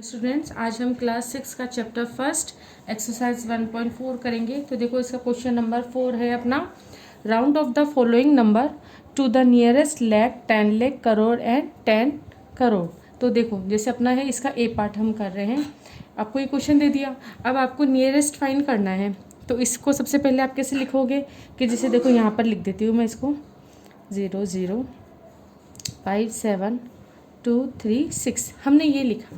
Students, आज हम class 6 का चैप्टर फर्स्ट एक्सरसाइज 1.4 करेंगे। तो देखो इसका क्वेश्चन नंबर 4 है अपना, round of the following number two the nearest lakh, 10 lakh, crore and 10 crore. तो देखो जैसे अपना है, इसका ए पार्ट हम कर रहे हैं। आपको ये क्वेश्चन दे दिया, अब आपको नियरेस्ट फाइंड करना है। तो इसको सबसे पहले आप कैसे लिखोगे कि जैसे देखो यहाँ पर लिख देती हूँ मैं इसको 0 0 5 7 2 3 6 हमने ये लिखा।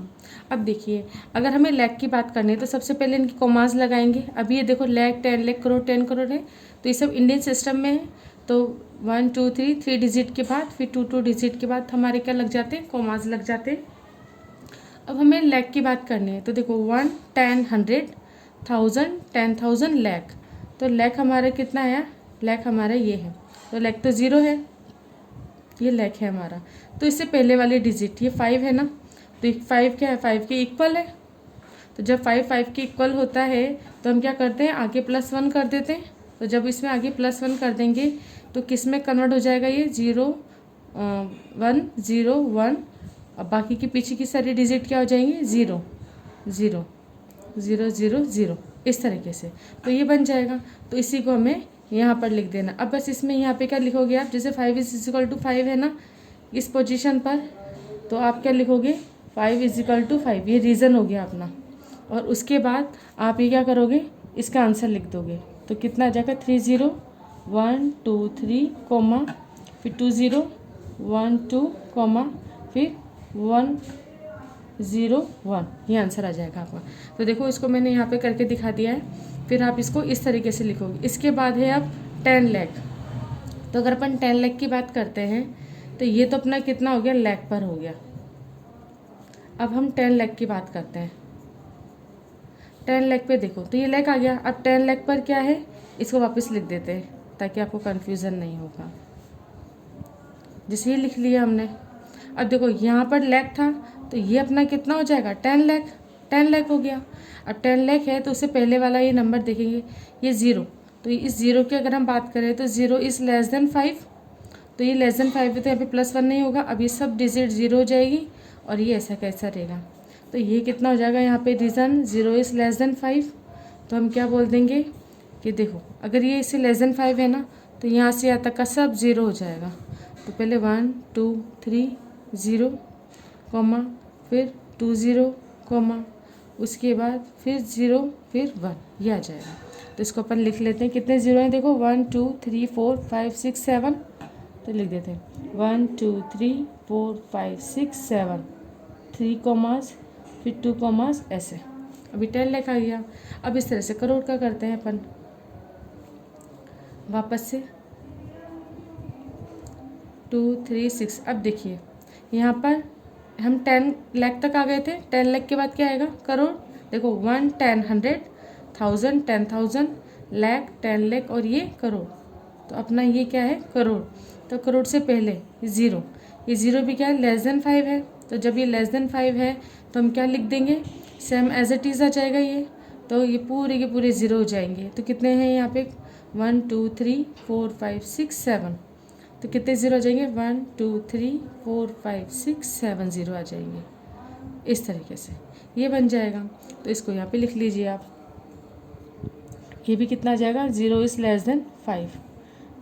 अब देखिए अगर हमें लैख की बात करनी है तो सबसे पहले इनकी कॉमास लगाएंगे। अभी ये देखो लाख, 10 लाख, करोड़, 10 करोड़ है, तो ये सब इंडियन सिस्टम में है। तो 1 2 3 डिजिट के बाद फिर 2 डिजिट के बाद हमारे क्या लग जाते हैं, कॉमास लग जाते हैं। अब हमें लैख की बात करनी है तो देखो 1 10 100 1000 10,000 लाख। तो लैख हमारा कितना है, लैख हमारा ये है, तो लैख तो ज़ीरो है, ये लैख है हमारा। तो इससे पहले वाली डिजिट ये 5 है ना, तो 5 क्या है, 5 के इक्वल है। तो जब 5 के इक्वल होता है तो हम क्या करते हैं, आगे +1 कर देते हैं। तो जब इसमें आगे +1 कर देंगे तो किस में कन्वर्ट हो जाएगा, ये 0 1 0 1। अब बाकी की पीछे की सारी डिजिट क्या हो जाएंगी, 0 0 0 0 0 इस तरीके से। तो ये बन जाएगा। तो इसी को हमें यहाँ पर लिख देना। अब बस इसमें यहाँ पे क्या लिखोगे आप, जैसे 5 = 5 है ना इस पोजीशन पर, तो आप क्या लिखोगे 5 = 5, ये रीज़न हो गया अपना। और उसके बाद आप ये क्या करोगे, इसका आंसर लिख दोगे। तो कितना आ जाएगा 3 0 1 2 3 कोमा, फिर 2 0 1 2 कोमा, फिर 1 0 1, ये आंसर आ जाएगा आपका। तो देखो इसको मैंने यहाँ पे करके दिखा दिया है। फिर आप इसको इस तरीके से लिखोगे। इसके बाद है अब 10 लाख। तो अगर अपन 10 लाख की बात करते हैं तो ये तो अपना कितना हो गया, लाख पर हो गया। अब हम 10 लाख की बात करते हैं। 10 लाख पे देखो तो ये लाख आ गया। अब 10 लाख पर क्या है, इसको वापस लिख देते हैं ताकि आपको कन्फ्यूज़न नहीं होगा। जैसे ये लिख लिया हमने। अब देखो यहाँ पर लाख था तो ये अपना कितना हो जाएगा, 10 लाख, 10 लाख हो गया। अब 10 लाख है तो उससे पहले वाला ये नंबर देखेंगे, ये 0। तो इस 0 की अगर हम बात करें तो 0 इज़ लेस देन 5। तो ये लेस देन 5 है तो यहाँ पे +1 नहीं होगा। अब ये सब डिजिट 0 हो जाएगी और ये ऐसा कैसा रहेगा। तो ये कितना हो जाएगा, यहाँ पे रीज़न 0 इज़ लेस देन 5। तो हम क्या बोल देंगे कि देखो अगर ये इससे लेस देन 5 है ना तो यहाँ से यहाँ तक का सब 0 हो जाएगा। तो पहले 1 2 3 0 कोमा, फिर 2 0 कोमा, उसके बाद फिर 0 फिर 1, ये आ जाएगा। तो इसको अपन लिख लेते हैं, कितने 0 हैं देखो 1 2 3 4 5 6 7। तो लिख देते हैं 1 2 3 4 5 6 7, 3 कॉमास, फिर 2 कॉमास, ऐसे। अभी 10 लाख आ गया। अब इस तरह से करोड़ का करते हैं अपन वापस से 2 3 6। अब देखिए यहाँ पर हम 10 लाख तक आ गए थे। 10 लाख के बाद क्या आएगा, करोड़। देखो 1 10 100 1000 10,000 लाख, 10 लाख और ये करोड़। तो अपना ये क्या है, करोड़। तो करोड़ से पहले ये 0, ये 0 भी क्या है, लेस देन 5 है। तो जब ये लेस देन 5 है तो हम क्या लिख देंगे, सेम एज इट इज़ आ जाएगा ये। तो ये पूरे के पूरे 0 हो जाएंगे। तो कितने हैं यहाँ पे 1 2 3 4 5 6 7। तो कितने 0 आ जाएंगे, 1 2 3 4 5 6 7 0 आ जाएंगे। इस तरीके से ये बन जाएगा। तो इसको यहाँ पे लिख लीजिए आप। ये भी कितना आ जाएगा, 0 इज़ लेस देन 5।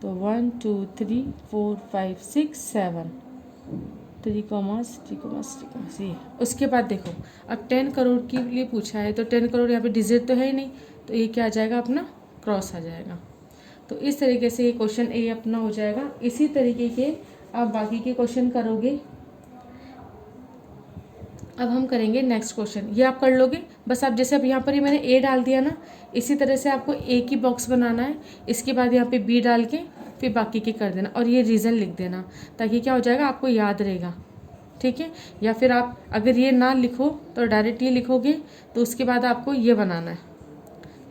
तो 1 2 3 4 5 6 7, 3 कॉमास ये। उसके बाद देखो अब 10 करोड़ के लिए पूछा है तो 10 करोड़ यहाँ पे डिजिट तो है ही नहीं, तो ये क्या आ जाएगा, अपना क्रॉस आ जाएगा। तो इस तरीके से ये क्वेश्चन ए अपना हो जाएगा। इसी तरीके के आप बाकी के क्वेश्चन करोगे। अब हम करेंगे नेक्स्ट क्वेश्चन, ये आप कर लोगे बस। आप जैसे अब यहाँ पर ही मैंने ए डाल दिया ना, इसी तरह से आपको ए की बॉक्स बनाना है। इसके बाद यहाँ पे बी डाल के फिर बाकी के कर देना और ये रीज़न लिख देना, ताकि क्या हो जाएगा, आपको याद रहेगा। ठीक है। या फिर आप अगर ये ना लिखो तो डायरेक्ट ये लिखोगे, तो उसके बाद आपको ये बनाना है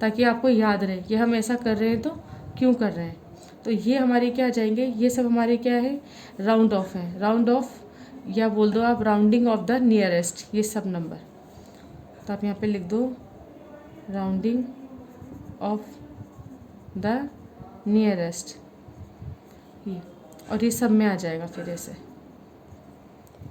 ताकि आपको याद रहे कि हम ऐसा कर रहे हैं तो क्यों कर रहे हैं। तो ये हमारे क्या आ जाएंगे, ये सब हमारे क्या है, राउंड ऑफ है। राउंड ऑफ या बोल दो आप राउंडिंग ऑफ द नियरेस्ट, ये सब नंबर। तो आप यहाँ पे लिख दो राउंडिंग ऑफ द नियरेस्ट, ये। और ये सब में आ जाएगा फिर ऐसे।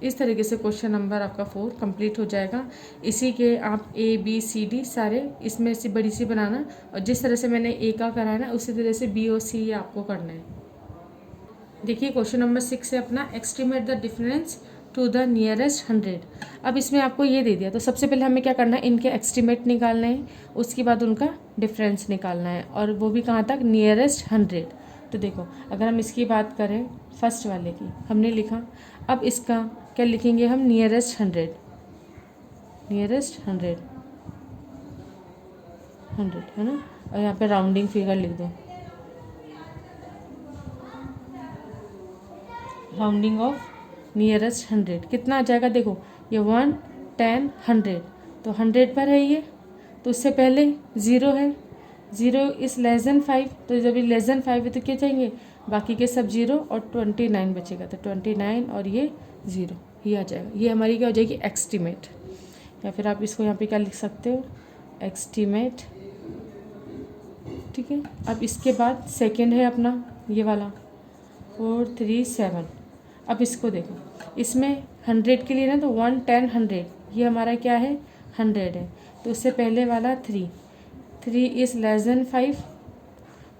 इस तरीके से क्वेश्चन नंबर आपका 4 कंप्लीट हो जाएगा। इसी के आप A B C D सारे इसमें से बड़ी सी बनाना, और जिस तरह से मैंने A का कराया ना उसी तरह से B और C आपको करना है। देखिए क्वेश्चन नंबर 6 है अपना, estimate the difference to the nearest 100। अब इसमें आपको ये दे दिया, तो सबसे पहले हमें क्या करना है, इनके एस्टिमेट निकालना है, उसके बाद उनका डिफरेंस निकालना है, और वो भी कहाँ तक, नियरेस्ट 100। तो देखो अगर हम इसकी बात करें फर्स्ट वाले की, हमने लिखा, अब इसका क्या लिखेंगे हम, नियरेस्ट 100, नियरेस्ट 100 है ना, और यहाँ पे राउंडिंग फिगर लिख दो, राउंडिंग ऑफ नियरेस्ट 100 कितना आ जाएगा, देखो ये 1 10 100, तो 100 पर है ये, तो इससे पहले 0 है, 0 इज़ लेस देन 5, तो जब ये लेस देन 5 है तो क्या चाहिए, बाकी के सब 0 और 29 बचेगा, तो 29 और ये 0, ये आ जाएगा, ये हमारी क्या हो जाएगी, एस्टीमेट, या फिर आप इसको यहाँ पे क्या लिख सकते हो, एस्टीमेट। ठीक है, अब इसके बाद सेकेंड है अपना ये वाला 437। अब इसको देखो, इसमें 100 के लिए ना, तो 1 10 100, ये हमारा क्या है, 100 है, तो उससे पहले वाला 3 इज़ लेस देन 5,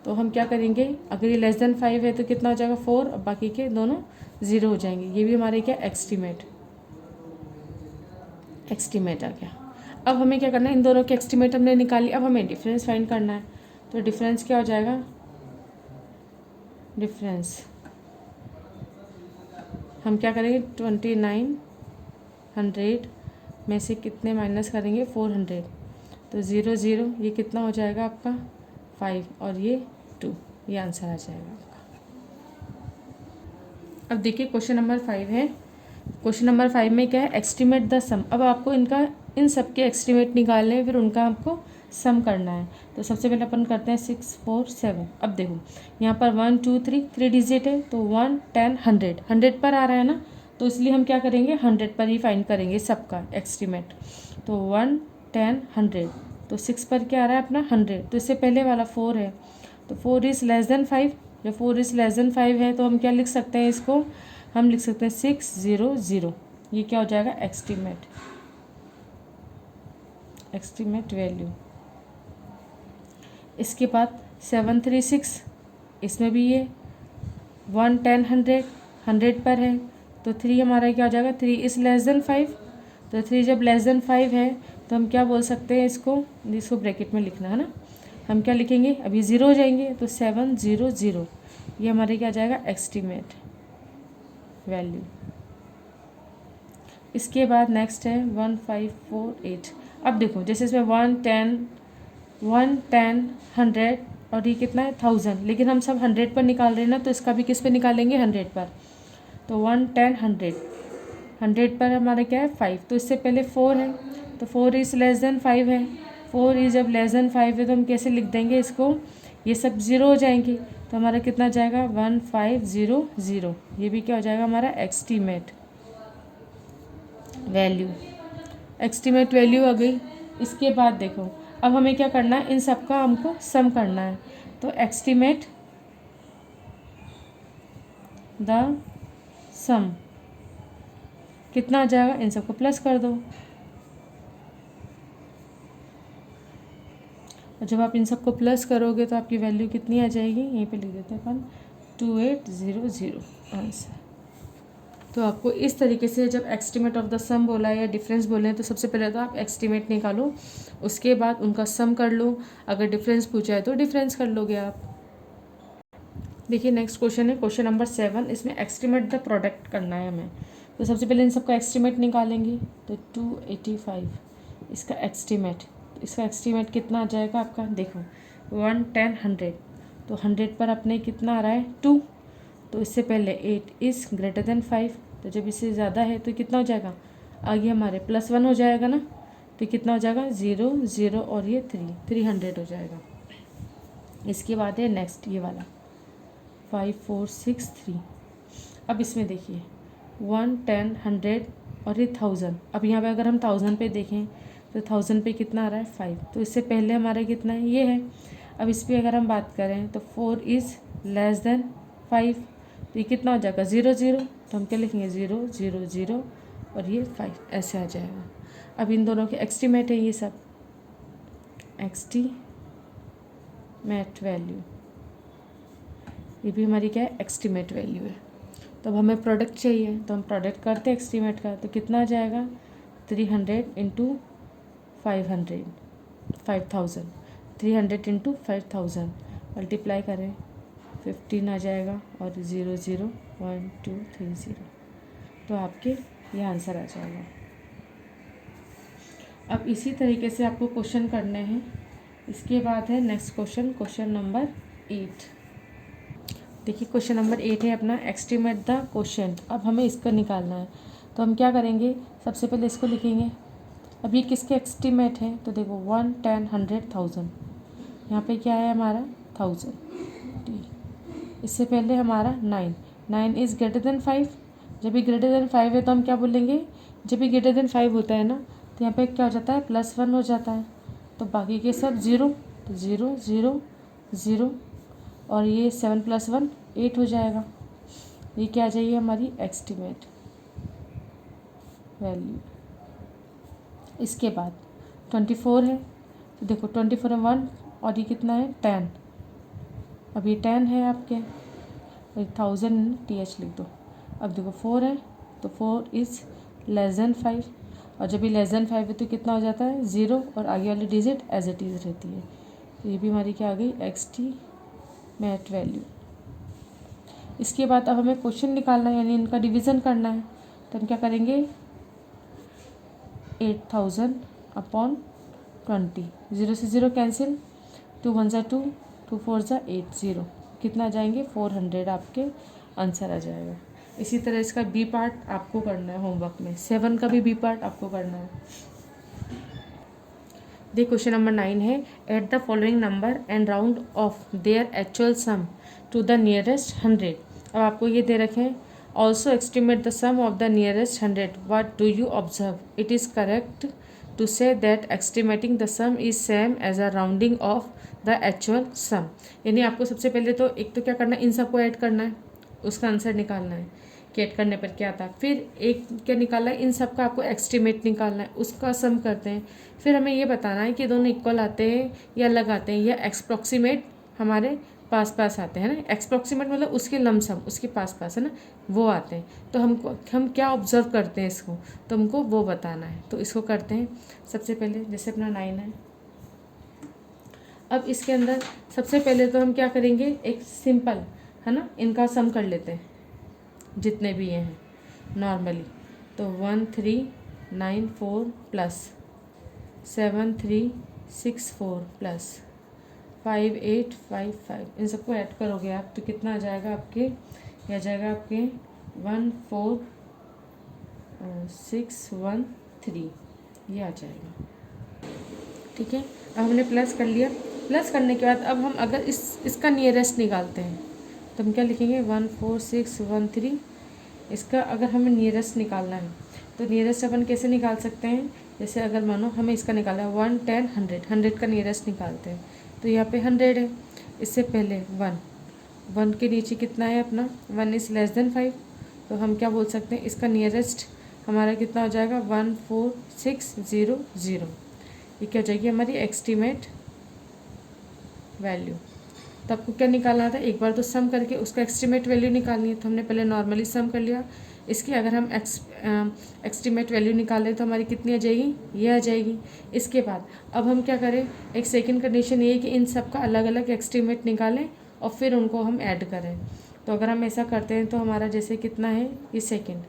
तो हम क्या करेंगे, अगर ये लेस देन 5 है तो कितना हो जाएगा, 4, और बाकी के दोनों 0 हो जाएंगे, ये भी हमारे क्या, एस्टीमेट आ गया। अब हमें क्या करना है, इन दोनों के एस्टीमेट हमने निकाली, अब हमें डिफरेंस फाइंड करना है, तो डिफरेंस क्या हो जाएगा, डिफरेंस हम क्या करेंगे, 2900 में से कितने माइनस करेंगे, 400, तो 0 0, ये कितना हो जाएगा आपका 5, और ये 2, ये आंसर आ जाएगा आपका। अब देखिए क्वेश्चन नंबर 5 है, क्वेश्चन नंबर 5 में क्या है, एस्टीमेट द सम। अब आपको इन सब के एस्टीमेट निकालने हैं, फिर उनका आपको सम करना है। तो सबसे पहले अपन करते हैं 6 4 7। अब देखो यहाँ पर 1 2 3 डिजिट है, तो 1 10 100 पर आ रहा है ना, तो इसलिए हम क्या करेंगे, 100 पर ही फाइंड करेंगे सबका एस्टीमेट। तो 1 10 100, तो 6 पर क्या आ रहा है अपना 100, तो इससे पहले वाला 4 है, तो 4 इज़ लेस देन 5, जब 4 इज़ लेस देन 5 है तो हम क्या लिख सकते हैं, इसको हम लिख सकते हैं 600, ये क्या हो जाएगा, एस्टीमेट वैल्यू। इसके बाद 736, इसमें भी ये 1 10 100 पर है, तो 3 हमारा क्या हो जाएगा, 3 इज़ लेस देन 5, तो 3 जब लेस देन 5 है तो हम क्या बोल सकते हैं, इसको ब्रैकेट में लिखना है ना, हम क्या लिखेंगे, अभी 0 हो जाएंगे, तो 700, ये हमारे क्या आ जाएगा, एस्टीमेट वैल्यू। इसके बाद नेक्स्ट है 1548। अब देखो जैसे इसमें 1 10 100 और ये कितना है 1000, लेकिन हम सब 100 पर निकाल रहे हैं ना, तो इसका भी किस पे निकालेंगे, 100 पर। तो 1 10 100 पर हमारा क्या है 5, तो इससे पहले 4 है, तो 4 इज़ लेस देन 5 है, 4 इज़ जब लेस देन 5 है तो हम कैसे लिख देंगे इसको, ये सब 0 हो जाएंगे, तो हमारा कितना जाएगा 1500, ये भी क्या हो जाएगा हमारा एस्टीमेट वैल्यू आ गई। इसके बाद देखो अब हमें क्या करना है, इन सब का हमको सम करना है, तो एस्टीमेट द सम कितना आ जाएगा, इन सबको प्लस कर दो, और जब आप इन सबको प्लस करोगे तो आपकी वैल्यू कितनी आ जाएगी, यहीं पे लिख देते हैं अपन 2800 आंसर। तो आपको इस तरीके से जब एस्टीमेट ऑफ द सम बोला है या डिफरेंस बोले हैं, तो सबसे पहले तो आप एस्टीमेट निकालो, उसके बाद उनका सम कर लो, अगर डिफरेंस पूछा है तो डिफरेंस कर लोगे आप। देखिए नेक्स्ट क्वेश्चन है क्वेश्चन नंबर 7, इसमें एस्टीमेट द प्रोडक्ट करना है हमें। तो सबसे पहले इन सबका एस्टीमेट निकालेंगे, तो 285 इसका एस्टीमेट कितना आ जाएगा आपका, देखो 1 10 100, तो 100 पर अपने कितना आ रहा है 2, तो इससे पहले 8 इज़ ग्रेटर देन 5, तो जब इससे ज़्यादा है तो कितना हो जाएगा, आगे हमारे +1 हो जाएगा ना, तो कितना हो जाएगा 0 0 और ये 300 हो जाएगा। इसके बाद है नेक्स्ट ये वाला 5463। अब इसमें देखिए 1 10 100 और ये 1000, अब यहाँ पे अगर हम 1000 पे देखें तो 1000 पे कितना आ रहा है 5, तो इससे पहले हमारा कितना है ये है। अब इस पर अगर हम बात करें तो 4 इज़ लेस देन 5, तो ये कितना हो जाएगा 0 0, तो हम क्या लिखेंगे 0 0 0 और ये 5 ऐसे आ जाएगा। अब इन दोनों के एस्टीमेट है ये सब, एस्टीमेट वैल्यू, ये भी हमारी क्या है एस्टीमेट वैल्यू है। तो अब हमें प्रोडक्ट चाहिए, तो हम प्रोडक्ट करते हैं एस्टीमेट का, तो कितना आ जाएगा 300 इंटू 500 5000, 300 इंटू 5000 मल्टीप्लाई करें 15 आ जाएगा और 0 0 1 2 3 0, तो आपके ये आंसर आ जाएगा। अब इसी तरीके से आपको क्वेश्चन करने हैं। इसके बाद है नेक्स्ट क्वेश्चन, क्वेश्चन नंबर 8। देखिए क्वेश्चन नंबर 8 है अपना एस्टीमेट द क्वोशिएंट। अब हमें इसका निकालना है, तो हम क्या करेंगे, सबसे पहले इसको लिखेंगे। अब ये किसके एस्टीमेट है, तो देखो 1 10 100 1000, यहाँ पे क्या है हमारा 1000। इससे पहले हमारा 9 इज़ ग्रेटर देन 5, जब भी ग्रेटर देन 5 है तो हम क्या बोलेंगे, जब भी ग्रेटर देन 5 होता है ना तो यहाँ पे क्या हो जाता है +1 हो जाता है, तो बाकी के सब 0, तो 0 0 0 और ये 7 + 1 8 हो जाएगा। ये क्या आ जाएगी हमारी एस्टीमेट वैल्यू। इसके बाद 24 है, तो देखो 24 में 1 और ये कितना है 10, अब ये 10 है आपके, 1000 TH लिख दो। अब देखो 4 है, तो 4 इज़ लेस देन 5, और जब ये लेस देन 5 है तो कितना हो जाता है 0 और आगे वाली डिजिट एज इट इज़ रहती है। तो ये भी हमारी क्या आ गई एस्टीमेट वैल्यू। इसके बाद अब हमें क्वेश्चन निकालना है, यानी इनका डिवीज़न करना है, तो हम क्या करेंगे 8000 अपॉन 20, 0 से 0 कैंसिल, 2 1 = 2, 2 4 = 8 0, कितना आ जाएंगे 400 आपके आंसर आ जाएगा। इसी तरह इसका बी पार्ट आपको करना है होमवर्क में, 7 का भी बी पार्ट आपको करना है। देखिए क्वेश्चन नंबर 9 है, add the following number and round off their actual sum to the nearest 100। अब आपको ये दे रखे हैं, also estimate the sum of the nearest 100, what do you observe, it is correct to say that estimating the sum is same as a rounding off the actual sum. यानी आपको सबसे पहले तो एक तो क्या करना है, इन सबको ऐड करना है, उसका आंसर निकालना है कि ऐड करने पर क्या आता है। फिर एक क्या निकालना है, इन सब का आपको एस्टिमेट निकालना है, उसका सम करते हैं। फिर हमें ये बताना है कि दोनों इक्वल आते हैं या अलग आते हैं या एक्सप्रोक्सीमेट हमारे पास पास आते हैं ना। एक्सप्रोक्सीमेट मतलब उसके लमसम, उसके पास पास है ना, वो आते हैं। तो हम क्या ऑब्जर्व करते हैं इसको, तो हमको वो बताना है। तो इसको करते हैं सबसे पहले, जैसे अपना 9 है। अब इसके अंदर सबसे पहले तो हम क्या करेंगे, एक सिंपल है ना इनका सम कर लेते हैं जितने भी ये हैं नॉर्मली। तो 1394 प्लस 7364 प्लस 5855, इन सबको ऐड करोगे आप तो कितना आ जाएगा आपके, यह आ जाएगा आपके 14613, ये आ जाएगा। ठीक है, अब हमने प्लस कर लिया। प्लस करने के बाद अब हम अगर इसका नियरेस्ट निकालते हैं तो हम क्या लिखेंगे 14613। इसका अगर हमें नियरेस्ट निकालना है तो नियरेस्ट अपन कैसे निकाल सकते हैं, जैसे अगर मानो हमें इसका निकाला है 1 10 100, 100 का नियरेस्ट निकालते हैं तो यहाँ पे 100 है। इससे पहले 1 के नीचे कितना है अपना 1 इज़ लेस देन 5, तो हम क्या बोल सकते हैं इसका नियरेस्ट हमारा कितना हो जाएगा 14600। ये क्या हो जाएगी हमारी एस्टीमेट वैल्यू। तो आपको क्या निकालना था, एक बार तो सम करके उसका एस्टीमेट वैल्यू निकालनी है। तो हमने पहले नॉर्मली सम कर लिया, इसकी अगर हम एस्टीमेट वैल्यू निकालें तो हमारी कितनी आ जाएगी, ये आ जाएगी। इसके बाद अब हम क्या करें, एक सेकंड कंडीशन ये है कि इन सब का अलग अलग एस्टीमेट निकालें और फिर उनको हम ऐड करें। तो अगर हम ऐसा करते हैं तो हमारा जैसे कितना है, ये सेकेंड,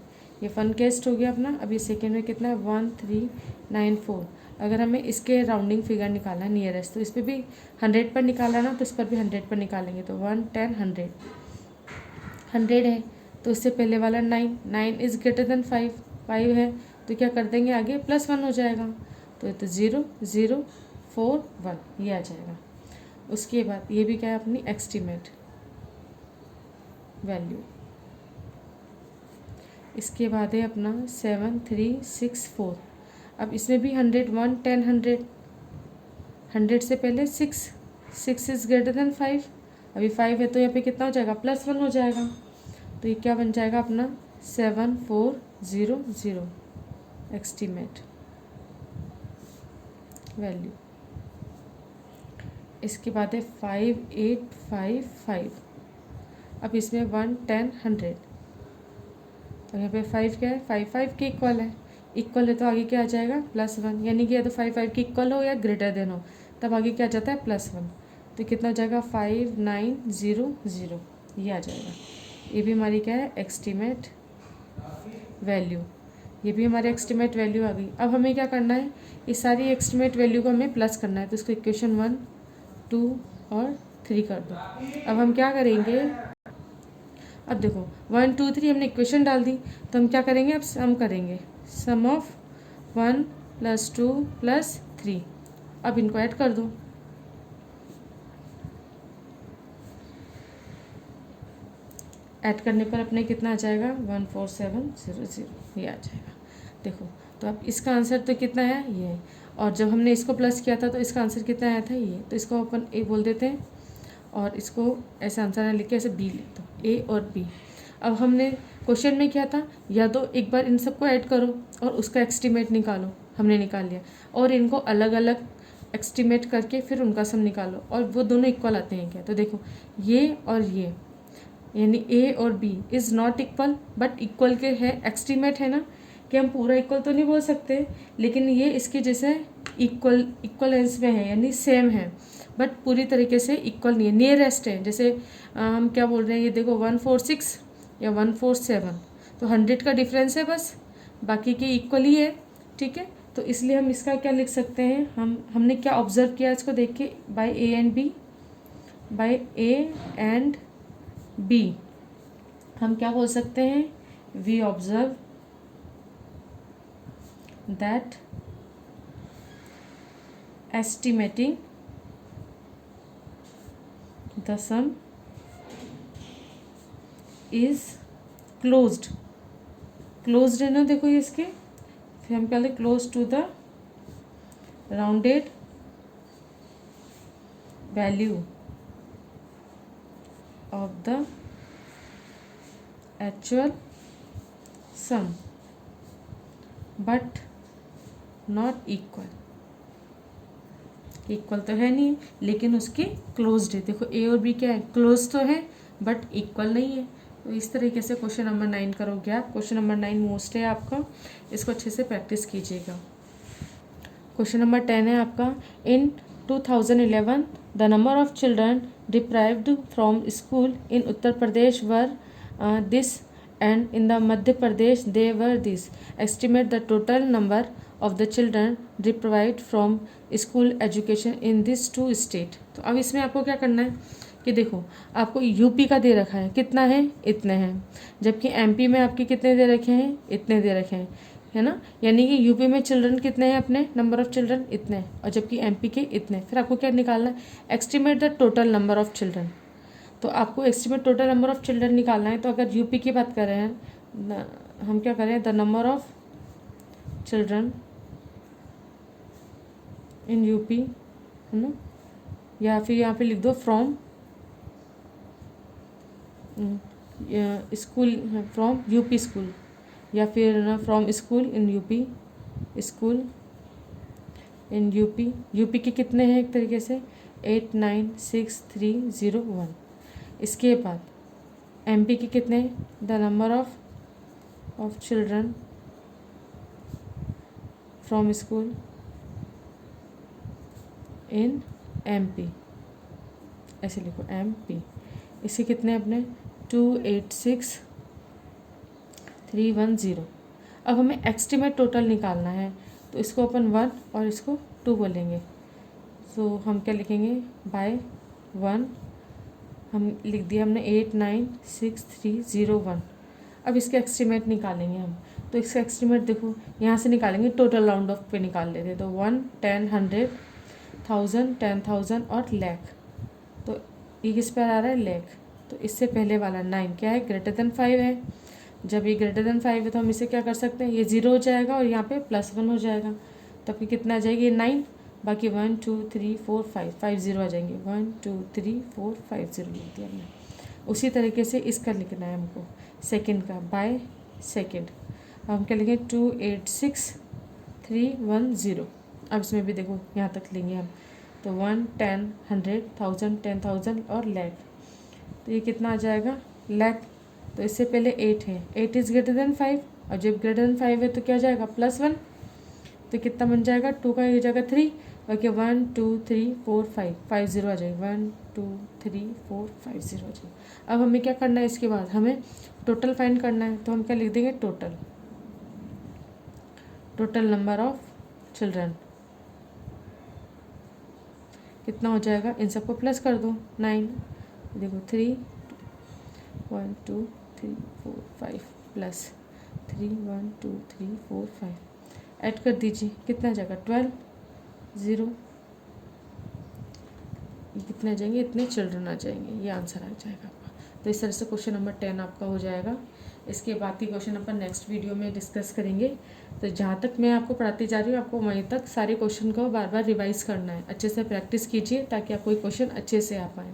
ये फनकेस्ट हो गया अपना। अब ये सेकेंड में कितना है 1394। अगर हमें इसके राउंडिंग फिगर निकालना है नियरेस्ट, तो इस पर भी 100 पर निकाला ना, तो इस पर भी 100 पर निकालेंगे। तो 1 10 100 है, तो इससे पहले वाला 9 इज़ ग्रेटर देन 5 है, तो क्या कर देंगे आगे +1 हो जाएगा। तो 0 0 4 1 ये आ जाएगा। उसके बाद ये भी क्या है अपनी एस्टीमेट वैल्यू। इसके बाद है अपना 7364। अब इसमें भी 100 1 10 100 से पहले 6 इज़ ग्रेटर देन 5, अभी 5 है तो यहाँ पे कितना हो जाएगा +1 हो जाएगा। तो ये क्या बन जाएगा अपना 7400 एस्टीमेट वैल्यू। इसके बाद है 5855। अब इसमें 1 10 100, तो यहाँ पे 5 क्या है, 55 के इक्वल है, इक्वल है तो आगे क्या आ जाएगा +1, यानी कि या तो 55 के इक्वल हो या ग्रेटर देन हो, तब आगे क्या आ जाता है +1। तो कितना हो जाएगा 5900, ये आ जाएगा। ये भी हमारी क्या है एस्टीमेट वैल्यू, ये भी हमारी एस्टीमेट वैल्यू आ गई। अब हमें क्या करना है, इस सारी एस्टीमेट वैल्यू को हमें प्लस करना है, तो इसको इक्वेशन 1 2 और 3 कर दो। अब हम क्या करेंगे, अब देखो 1 2 3 हमने इक्वेशन डाल दी, तो हम क्या करेंगे, अब सम करेंगे, सम ऑफ 1 + 2 + 3। अब इनको ऐड कर दो, ऐड करने पर अपने कितना आ जाएगा 14700, ये आ जाएगा। देखो तो अब इसका आंसर तो कितना है, ये है, और जब हमने इसको प्लस किया था तो इसका आंसर कितना आया था, ये। तो इसको अपन ए बोल देते हैं और इसको ऐसे आंसर ना लिख के ऐसे बी लिख दो, ए और बी। अब हमने क्वेश्चन में क्या था, या तो एक बार इन सबको ऐड करो और उसका एस्टीमेट निकालो, हमने निकाल लिया, और इनको अलग अलग एस्टीमेट करके फिर उनका सम निकालो, और वो दोनों इक्वल आते हैं क्या। तो देखो ये और ये, यानी ए और B is not equal but equal के है, एस्टीमेट है ना, कि हम पूरा इक्वल तो नहीं बोल सकते, लेकिन ये इसके जैसे इक्वलेंस में है, यानी सेम है, बट पूरी तरीके से इक्वल नहीं है, नियरेस्ट है। जैसे हम क्या बोल रहे हैं, ये देखो 146 या 147, तो 100 का डिफरेंस है बस, बाकी के इक्वल ही है, ठीक है। तो इसलिए हम इसका क्या लिख सकते हैं, हमने क्या ऑब्जर्व किया इसको देख के, बाय ए एंड बी हम क्या बोल सकते हैं, we observe that estimating the sum is closed है ना, देखो ये इसके, फिर हम क्या लें, close to the rounded value of the actual sum but not equal तो है नहीं, लेकिन उसके क्लोज्ड है। देखो ए और बी क्या है, क्लोज तो है बट इक्वल नहीं है। तो इस तरीके से क्वेश्चन नंबर 9 करोगे आप। क्वेश्चन नंबर 9 मोस्ट है आपका, इसको अच्छे से प्रैक्टिस कीजिएगा। क्वेश्चन नंबर 10 है आपका, इन 2011 the number of children deprived from school in Uttar Pradesh were this and in the Madhya Pradesh they were this. Estimate the total number of the children deprived from school education in these two state. तो अब इसमें आपको क्या करना है कि देखो आपको यूपी का दे रखा है, कितना है, इतने हैं, जबकि एमपी में आपके कितने दे रखे हैं, इतने दे रखे हैं, है ना। यानी कि यूपी में चिल्ड्रन कितने हैं, अपने नंबर ऑफ चिल्ड्रन इतने हैं, और जबकि एमपी के इतने। फिर आपको क्या निकालना है, estimate the total number of children. तो आपको estimate total number of children निकालना है। तो अगर यूपी की बात कर रहे हैं, हम क्या करें, the number of children in UP, है ना, या फिर यहाँ पे लिख दो from school, from UP school, या फिर from school in UP, school in UP के कितने हैं, एक तरीके से 896301। इसके बाद एमपी के कितने, the number of children from school in MP, ऐसे लिखो एमपी। इसके कितने अपने 286310। अब हमें एस्टिमेट टोटल निकालना है, तो इसको अपन 1 और इसको 2 बोलेंगे। तो हम क्या लिखेंगे, बाय 1 हम लिख दिया हमने 896301। अब इसके एस्टिमेट निकालेंगे हम। तो इसका एस्टिमेट देखो यहाँ से निकालेंगे, टोटल राउंड ऑफ पे निकाल लेते हैं। तो 1 10 100 1000 10,000 और लाख। तो ये किस पर आ रहा है, लाख। तो इससे पहले वाला 9 क्या है, ग्रेटर देन 5 है। जब ये ग्रेटर देन 5 है तो हम इसे क्या कर सकते हैं, ये 0 हो जाएगा और यहाँ पे +1 हो जाएगा। तब कि कितना आ जाएगी, 9, बाकी 1 2 3 4 5 0 आ जाएंगे। 1 2 3 4 5 0 लिख दिया हमने। उसी तरीके से इसका लिखना है हमको, सेकेंड का, बाय सेकेंड। अब हम क्या लिखेंगे 286310। अब इसमें भी देखो यहाँ तक लेंगे हम, तो 1, 10, 100, 1000, 10,000 और लैख। तो ये कितना आ जाएगा, लैख। तो इससे पहले 8 है, 8 इज़ ग्रेटर देन 5, और जब ग्रेटर देन 5 है तो क्या हो जाएगा +1, तो कितना बन जाएगा 2 का हो जाएगा 3, ओके 1 2 3 4 5, 5 0 आ जाएगा, 1 2 3 4 5 0 आ जाएगा। अब हमें क्या करना है, इसके बाद हमें टोटल फाइंड करना है, तो हम क्या लिख देंगे, टोटल नंबर ऑफ चिल्ड्रन कितना हो जाएगा, इन सबको प्लस कर दो, 9, देखो 3 1 2 3 4 5 प्लस 3 1 2 3 4 5, ऐड कर दीजिए, कितना आ जाएगा 12 0, ये कितने आ जाएंगे, इतने चिल्ड्रन आ जाएंगे, ये आंसर आ जाएगा आपका। तो इस तरह से क्वेश्चन नंबर 10 आपका हो जाएगा। इसके बाद की क्वेश्चन अपन नेक्स्ट वीडियो में डिस्कस करेंगे। तो जहाँ तक मैं आपको पढ़ाती जा रही हूँ, आपको वहीं तक सारे क्वेश्चन को बार बार रिवाइज करना है, अच्छे से प्रैक्टिस कीजिए ताकि आपको क्वेश्चन अच्छे से आ पाए।